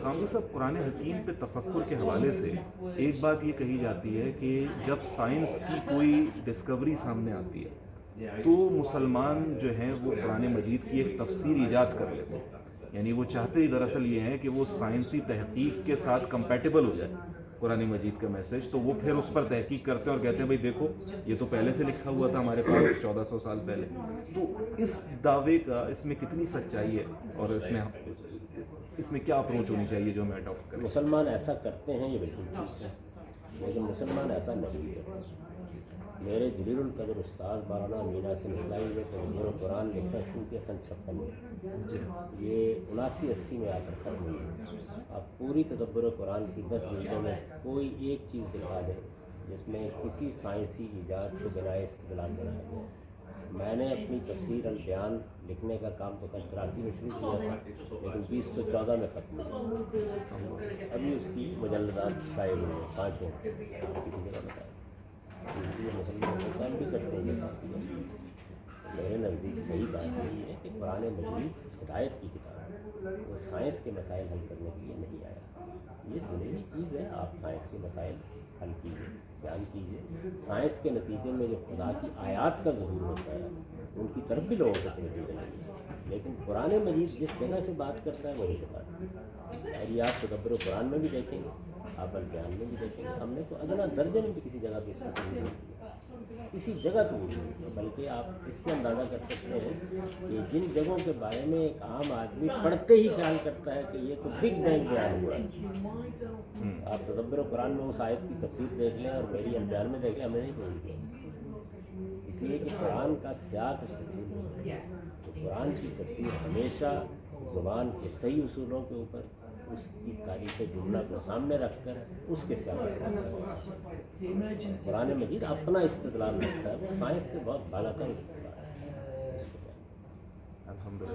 کامل صاحب قرآن حکیم پہ تفکر کے حوالے سے ایک بات یہ کہی جاتی ہے کہ جب سائنس کی کوئی ڈسکوری سامنے آتی ہے تو مسلمان جو ہیں وہ قرآن مجید کی ایک تفسیر ایجاد کر لیتے ہیں. یعنی وہ چاہتے ہی دراصل یہ ہیں کہ وہ سائنسی تحقیق کے ساتھ کمپیٹیبل ہو جائے قرآن مجید کا میسج, تو وہ پھر اس پر تحقیق کرتے ہیں اور کہتے ہیں بھائی دیکھو یہ تو پہلے سے لکھا ہوا تھا ہمارے پاس 1400 سال پہلے. تو اس دعوے کا اس میں کتنی سچائی ہے اور اس میں کیا اپروچ ہونی چاہیے جو ہمیں اڈاپٹ کریں؟ مسلمان ایسا کرتے ہیں یہ بالکل ٹھیک ہے, لیکن مسلمان ایسا نہیں ہے. میرے جلیل القدر استاد مولانا مینا سے اسلامی نے تدبر قرآن لکھنا شروع کیا سن 56 میں, یہ 79-80 میں آ کر ختم ہوئی. اب پوری تدبر قرآن کی 10 جلدوں میں کوئی ایک چیز دکھا دے جس میں کسی سائنسی ایجاد کو بنا استدلال بنایا گیا. میں نے اپنی تفسیر البیان لکھنے کا کام تو 83 میں شروع کیا تھا, لیکن 2014 میں ختم ہوا. ابھی اس کی مجلدات شائع ہوئے ہیں 5 کسی جگہ بتایا. مسلمان کام بھی کرتے ہیں یہ کام. میرے نزدیک صحیح بات یہی ہے کہ قرآن مجید ہدایت کی کتاب ہے, وہ سائنس کے مسائل حل کرنے کے لیے نہیں آیا. یہ دنیوی چیز ہے, آپ سائنس کے مسائل حل کیجیے, بیان کیجیے. سائنس کے نتیجے میں جو خدا کی آیات کا ظہور ہوتا ہے ان کی طرف بھی لوگوں کو توجہ دلائیے. لیکن قرآن مجید جس جگہ سے بات کرتا ہے وہیں سے بات کرتا ہے. اور یہ آپ تدبر قرآن میں بھی دیکھیں گے, آپ البیان میں بھی دیکھیں گے. ہم نے تو ادنا درجے میں بھی کسی جگہ پہ اس کو نہیں کیا, کسی جگہ تو نہیں کیا. بلکہ آپ اس سے اندازہ کر سکتے ہیں کہ جن جگہوں کے بارے میں ایک عام آدمی پڑھتے ہی خیال کرتا ہے کہ یہ تو بگ بینگ بیان ہوا ہے, آپ تدبر قرآن میں اس آیت کی تفسیر دیکھ لیں اور میری البیان میں دیکھ لیں, ہمیں نہیں کہیں گے. اس لیے کہ قرآن کا سیاق اس کو ہے. تو قرآن کی تفسیر ہمیشہ زبان کے صحیح اصولوں کے اوپر, اس کی تاریخ جملہ کو سامنے رکھ کر اس کے سیاق سے قرآن مجید اپنا استدلال رکھتا ہے. وہ سائنس سے بہت بالا تر استدلال ہے. الحمدللہ.